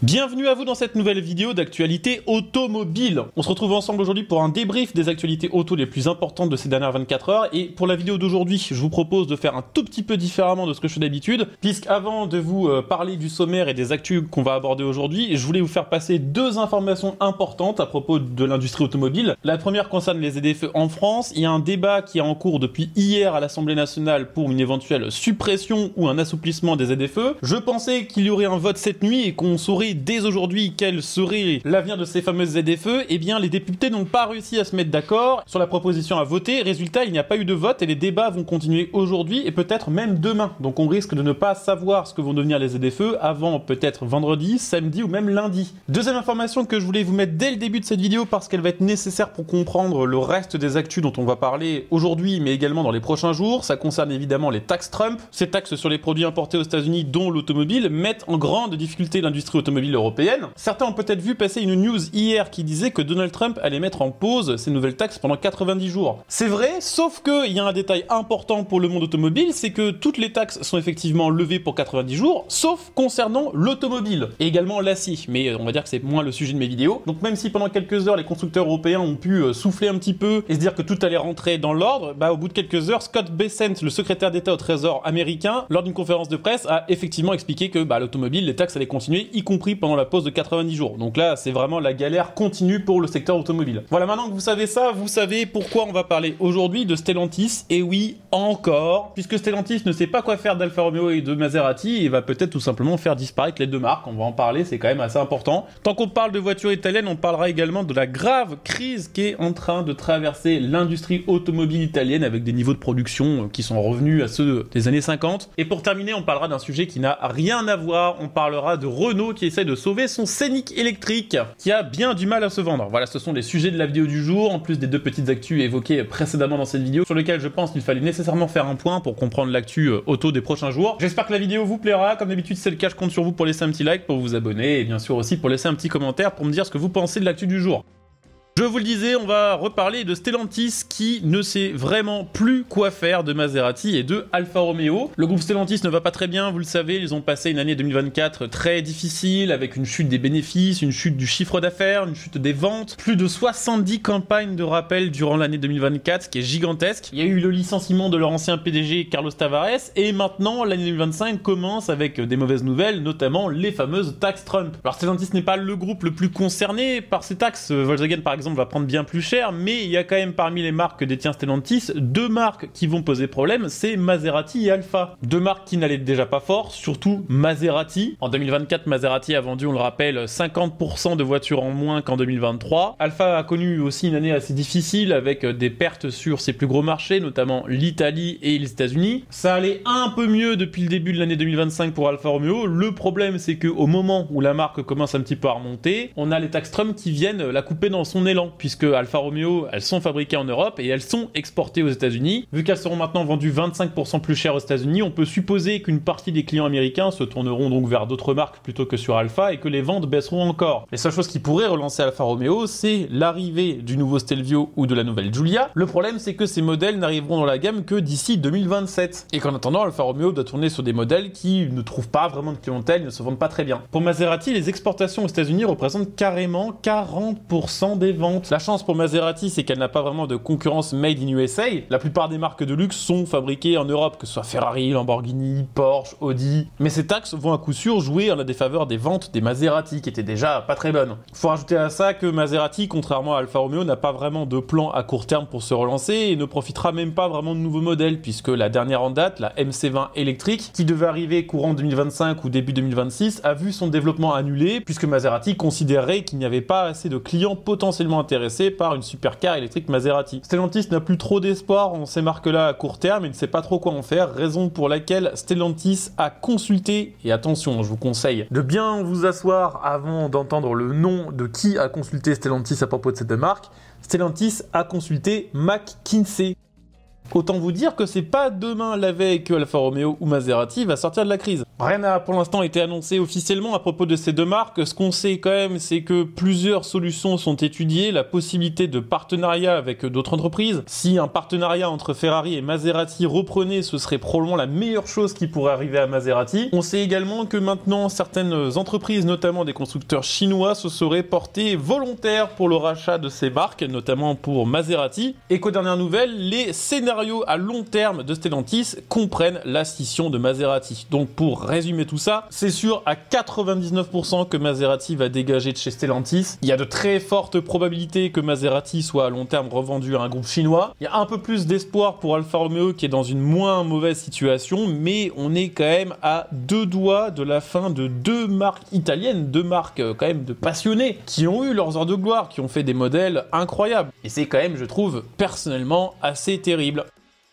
Bienvenue à vous dans cette nouvelle vidéo d'actualité automobile. On se retrouve ensemble aujourd'hui pour un débrief des actualités auto les plus importantes de ces dernières 24 heures. Et pour la vidéo d'aujourd'hui, je vous propose de faire un tout petit peu différemment de ce que je fais d'habitude, puisqu'avant de vous parler du sommaire et des actus qu'on va aborder aujourd'hui, je voulais vous faire passer deux informations importantes à propos de l'industrie automobile. La première concerne les ZFE en France. Il y a un débat qui est en cours depuis hier à l'Assemblée nationale pour une éventuelle suppression ou un assouplissement des ZFE. Je pensais qu'il y aurait un vote cette nuit et qu'on saurait dès aujourd'hui quel serait l'avenir de ces fameuses ZFE. Eh bien, les députés n'ont pas réussi à se mettre d'accord sur la proposition à voter. Résultat, il n'y a pas eu de vote et les débats vont continuer aujourd'hui et peut-être même demain. Donc on risque de ne pas savoir ce que vont devenir les ZFE avant peut-être vendredi, samedi ou même lundi. Deuxième information que je voulais vous mettre dès le début de cette vidéo parce qu'elle va être nécessaire pour comprendre le reste des actus dont on va parler aujourd'hui mais également dans les prochains jours. Ça concerne évidemment les taxes Trump. Ces taxes sur les produits importés aux États-Unis dont l'automobile mettent en grande difficulté l'industrie automobile européenne. Certains ont peut-être vu passer une news hier qui disait que Donald Trump allait mettre en pause ces nouvelles taxes pendant 90 jours. C'est vrai, sauf qu'il y a un détail important pour le monde automobile, c'est que toutes les taxes sont effectivement levées pour 90 jours, sauf concernant l'automobile, et également l'acier, mais on va dire que c'est moins le sujet de mes vidéos. Donc même si pendant quelques heures les constructeurs européens ont pu souffler un petit peu et se dire que tout allait rentrer dans l'ordre, au bout de quelques heures, Scott Bessent, le secrétaire d'État au Trésor américain, lors d'une conférence de presse, a effectivement expliqué que l'automobile, les taxes allaient continuer, y compris pendant la pause de 90 jours. Donc là, c'est vraiment la galère continue pour le secteur automobile. Voilà, maintenant que vous savez ça, vous savez pourquoi on va parler aujourd'hui de Stellantis. Et oui, encore, puisque Stellantis ne sait pas quoi faire d'Alfa Romeo et de Maserati et va peut-être tout simplement faire disparaître les deux marques. On va en parler, c'est quand même assez important. Tant qu'on parle de voitures italiennes, on parlera également de la grave crise qui est en train de traverser l'industrie automobile italienne avec des niveaux de production qui sont revenus à ceux des années 50. Et pour terminer, on parlera d'un sujet qui n'a rien à voir. On parlera de Renault qui essaie de sauver son Scénic électrique qui a bien du mal à se vendre. Voilà, ce sont les sujets de la vidéo du jour, en plus des deux petites actus évoquées précédemment dans cette vidéo, sur lesquelles je pense qu'il fallait nécessairement faire un point pour comprendre l'actu auto des prochains jours. J'espère que la vidéo vous plaira. Comme d'habitude, si c'est le cas, je compte sur vous pour laisser un petit like, pour vous abonner, et bien sûr aussi pour laisser un petit commentaire pour me dire ce que vous pensez de l'actu du jour. Je vous le disais, on va reparler de Stellantis qui ne sait vraiment plus quoi faire de Maserati et de Alfa Romeo. Le groupe Stellantis ne va pas très bien, vous le savez, ils ont passé une année 2024 très difficile avec une chute des bénéfices, une chute du chiffre d'affaires, une chute des ventes, plus de 70 campagnes de rappel durant l'année 2024, ce qui est gigantesque. Il y a eu le licenciement de leur ancien PDG Carlos Tavares et maintenant l'année 2025 commence avec des mauvaises nouvelles, notamment les fameuses taxes Trump. Alors Stellantis n'est pas le groupe le plus concerné par ces taxes, Volkswagen par exemple va prendre bien plus cher, mais il y a quand même parmi les marques que détient Stellantis deux marques qui vont poser problème, c'est Maserati et Alfa. Deux marques qui n'allaient déjà pas fort, surtout Maserati. En 2024, Maserati a vendu, on le rappelle, 50% de voitures en moins qu'en 2023. Alfa a connu aussi une année assez difficile avec des pertes sur ses plus gros marchés, notamment l'Italie et les États-Unis. Ça allait un peu mieux depuis le début de l'année 2025 pour Alfa Romeo. Le problème, c'est qu'au moment où la marque commence un petit peu à remonter, on a les taxes Trump qui viennent la couper dans son élan, puisque Alfa Romeo, elles sont fabriquées en Europe et elles sont exportées aux États-Unis. Vu qu'elles seront maintenant vendues 25% plus cher aux États-Unis, on peut supposer qu'une partie des clients américains se tourneront donc vers d'autres marques plutôt que sur Alfa et que les ventes baisseront encore. Les seules choses qui pourraient relancer Alfa Romeo, c'est l'arrivée du nouveau Stelvio ou de la nouvelle Giulia. Le problème, c'est que ces modèles n'arriveront dans la gamme que d'ici 2027. Et qu'en attendant, Alfa Romeo doit tourner sur des modèles qui ne trouvent pas vraiment de clientèle, ne se vendent pas très bien. Pour Maserati, les exportations aux États-Unis représentent carrément 40% des ventes. La chance pour Maserati, c'est qu'elle n'a pas vraiment de concurrence made in USA. La plupart des marques de luxe sont fabriquées en Europe, que ce soit Ferrari, Lamborghini, Porsche, Audi. Mais ces taxes vont à coup sûr jouer en la défaveur des ventes des Maserati, qui étaient déjà pas très bonnes. Faut rajouter à ça que Maserati, contrairement à Alfa Romeo, n'a pas vraiment de plan à court terme pour se relancer et ne profitera même pas vraiment de nouveaux modèles, puisque la dernière en date, la MC20 électrique, qui devait arriver courant 2025 ou début 2026, a vu son développement annulé, puisque Maserati considérait qu'il n'y avait pas assez de clients potentiellement intéressés par une supercar électrique Maserati. Stellantis n'a plus trop d'espoir en ces marques-là à court terme et ne sait pas trop quoi en faire, raison pour laquelle Stellantis a consulté, et attention, je vous conseille de bien vous asseoir avant d'entendre le nom de qui a consulté Stellantis à propos de cette marque. Stellantis a consulté McKinsey. Autant vous dire que c'est pas demain la veille que Alfa Romeo ou Maserati va sortir de la crise. Rien n'a pour l'instant été annoncé officiellement à propos de ces deux marques. Ce qu'on sait quand même, c'est que plusieurs solutions sont étudiées, la possibilité de partenariat avec d'autres entreprises. Si un partenariat entre Ferrari et Maserati reprenait, ce serait probablement la meilleure chose qui pourrait arriver à Maserati. On sait également que maintenant certaines entreprises, notamment des constructeurs chinois, se seraient portés volontaires pour le rachat de ces marques, notamment pour Maserati, et qu'aux dernières nouvelles, les scénarios à long terme de Stellantis comprennent la scission de Maserati. Donc pour résumer tout ça, c'est sûr à 99% que Maserati va dégager de chez Stellantis. Il y a de très fortes probabilités que Maserati soit à long terme revendu à un groupe chinois. Il y a un peu plus d'espoir pour Alfa Romeo qui est dans une moins mauvaise situation, mais on est quand même à 2 doigts de la fin de 2 marques italiennes, 2 marques quand même de passionnés, qui ont eu leurs heures de gloire, qui ont fait des modèles incroyables. Et c'est quand même, je trouve, personnellement assez terrible.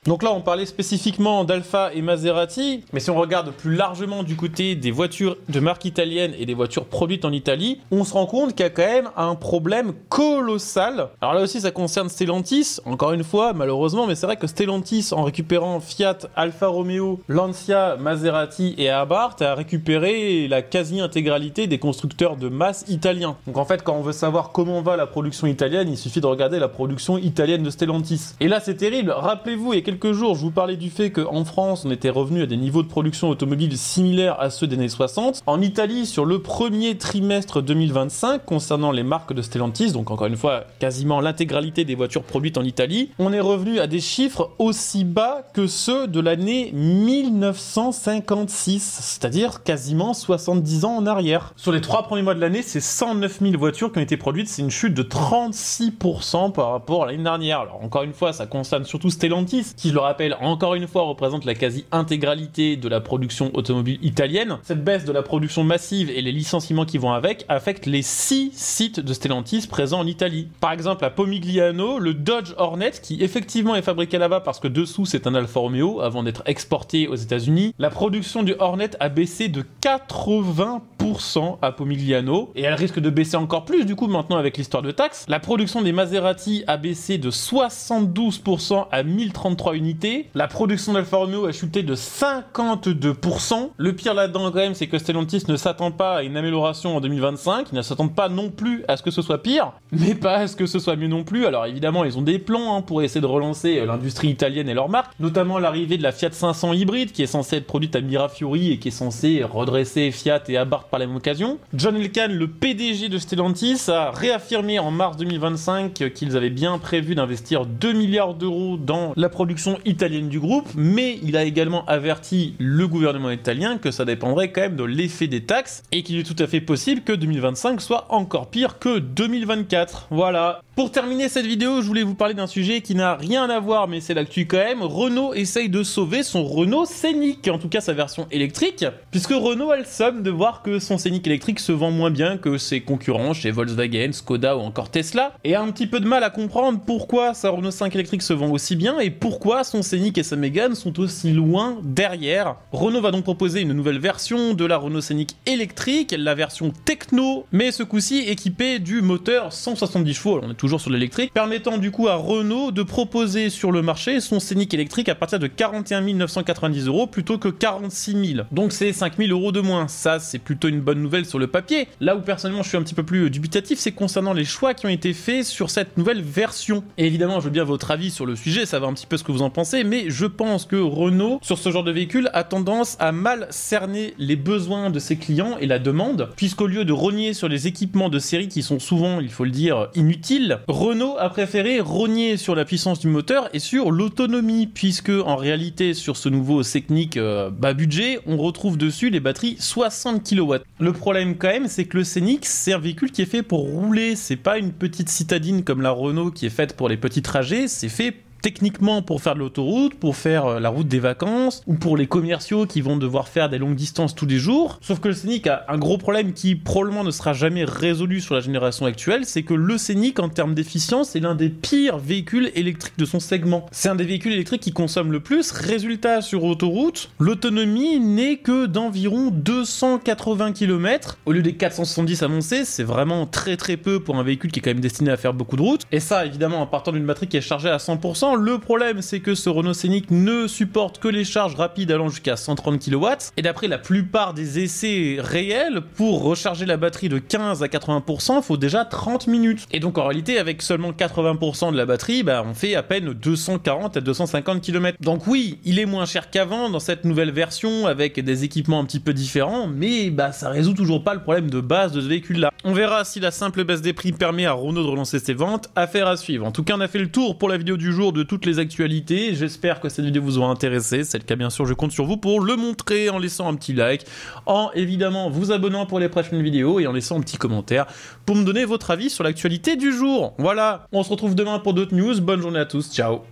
Donc là, on parlait spécifiquement d'Alfa et Maserati, mais si on regarde plus largement du côté des voitures de marque italienne et des voitures produites en Italie, on se rend compte qu'il y a quand même un problème colossal. Alors là aussi, ça concerne Stellantis, encore une fois, malheureusement, mais c'est vrai que Stellantis, en récupérant Fiat, Alfa Romeo, Lancia, Maserati et Abarth, a récupéré la quasi-intégralité des constructeurs de masse italiens. Donc en fait, quand on veut savoir comment va la production italienne, il suffit de regarder la production italienne de Stellantis. Et là, c'est terrible. Rappelez-vous, il y a quelques jours, je vous parlais du fait qu'en France, on était revenu à des niveaux de production automobile similaires à ceux des années 60. En Italie, sur le premier trimestre 2025, concernant les marques de Stellantis, donc encore une fois, quasiment l'intégralité des voitures produites en Italie, on est revenu à des chiffres aussi bas que ceux de l'année 1956, c'est-à-dire quasiment 70 ans en arrière. Sur les 3 premiers mois de l'année, c'est 109 000 voitures qui ont été produites, c'est une chute de 36% par rapport à l'année dernière. Alors encore une fois, ça concerne surtout Stellantis, qui, je le rappelle, encore une fois, représente la quasi-intégralité de la production automobile italienne. Cette baisse de la production massive et les licenciements qui vont avec affectent les 6 sites de Stellantis présents en Italie. Par exemple, à Pomigliano, le Dodge Hornet, qui effectivement est fabriqué là-bas parce que dessous c'est un Alfa Romeo, avant d'être exporté aux États-Unis, la production du Hornet a baissé de 80% à Pomigliano, et elle risque de baisser encore plus du coup maintenant avec l'histoire de taxes. La production des Maserati a baissé de 72% à 1033 unités. La production d'Alfa Romeo a chuté de 52%. Le pire là-dedans quand même, c'est que Stellantis ne s'attend pas à une amélioration en 2025. Ils ne s'attendent pas non plus à ce que ce soit pire, mais pas à ce que ce soit mieux non plus. Alors évidemment, ils ont des plans pour essayer de relancer l'industrie italienne et leurs marques, notamment l'arrivée de la Fiat 500 hybride qui est censée être produite à Mirafiori et qui est censée redresser Fiat et Abarth par la même occasion. John Elkann, le PDG de Stellantis, a réaffirmé en mars 2025 qu'ils avaient bien prévu d'investir 2 milliards d'euros dans la production italienne du groupe, mais il a également averti le gouvernement italien que ça dépendrait quand même de l'effet des taxes et qu'il est tout à fait possible que 2025 soit encore pire que 2024. Voilà. Pour terminer cette vidéo, je voulais vous parler d'un sujet qui n'a rien à voir, mais c'est l'actu quand même. Renault essaye de sauver son Renault Scénic, en tout cas sa version électrique, puisque Renault a le somme de voir que son Scénic électrique se vend moins bien que ses concurrents chez Volkswagen, Skoda ou encore Tesla, et a un petit peu de mal à comprendre pourquoi sa Renault 5 électrique se vend aussi bien et pourquoi son Scénic et sa Mégane sont aussi loin derrière. Renault va donc proposer une nouvelle version de la Renault Scénic électrique, la version Techno, mais ce coup-ci équipée du moteur 170 chevaux, alors on est toujours sur l'électrique, permettant du coup à Renault de proposer sur le marché son Scénic électrique à partir de 41 990 € plutôt que 46 000. Donc c'est 5 000 € de moins. Ça, c'est plutôt une bonne nouvelle sur le papier. Là où personnellement je suis un petit peu plus dubitatif, c'est concernant les choix qui ont été faits sur cette nouvelle version. Et évidemment, je veux bien votre avis sur le sujet, savoir un petit peu ce que vous en pensez, mais je pense que Renault, sur ce genre de véhicule, a tendance à mal cerner les besoins de ses clients et la demande, puisqu'au lieu de rogner sur les équipements de série qui sont souvent, il faut le dire, inutiles, Renault a préféré rogner sur la puissance du moteur et sur l'autonomie, puisque en réalité sur ce nouveau Scénic bas budget, on retrouve dessus les batteries 60 kW. Le problème quand même, c'est que le Scénic, c'est un véhicule qui est fait pour rouler, c'est pas une petite citadine comme la Renault qui est faite pour les petits trajets, c'est fait techniquement pour faire de l'autoroute, pour faire la route des vacances, ou pour les commerciaux qui vont devoir faire des longues distances tous les jours. Sauf que le Scénic a un gros problème qui probablement ne sera jamais résolu sur la génération actuelle, c'est que le Scénic en termes d'efficience est l'un des pires véhicules électriques de son segment. C'est un des véhicules électriques qui consomme le plus. Résultat, sur autoroute, l'autonomie n'est que d'environ 280 km. Au lieu des 470 annoncés, c'est vraiment très peu pour un véhicule qui est quand même destiné à faire beaucoup de routes. Et ça, évidemment, en partant d'une batterie qui est chargée à 100%, Maintenant, le problème, c'est que ce Renault Scénic ne supporte que les charges rapides allant jusqu'à 130 kW, et d'après la plupart des essais réels, pour recharger la batterie de 15 à 80%, il faut déjà 30 minutes. Et donc en réalité, avec seulement 80% de la batterie, on fait à peine 240 à 250 km. Donc oui, il est moins cher qu'avant dans cette nouvelle version, avec des équipements un petit peu différents, mais ça résout toujours pas le problème de base de ce véhicule-là. On verra si la simple baisse des prix permet à Renault de relancer ses ventes, affaire à suivre. En tout cas, on a fait le tour pour la vidéo du jour de toutes les actualités. J'espère que cette vidéo vous aura intéressé. C'est le cas, bien sûr, je compte sur vous pour le montrer en laissant un petit like, en évidemment vous abonnant pour les prochaines vidéos et en laissant un petit commentaire pour me donner votre avis sur l'actualité du jour. Voilà, on se retrouve demain pour d'autres news. Bonne journée à tous, ciao.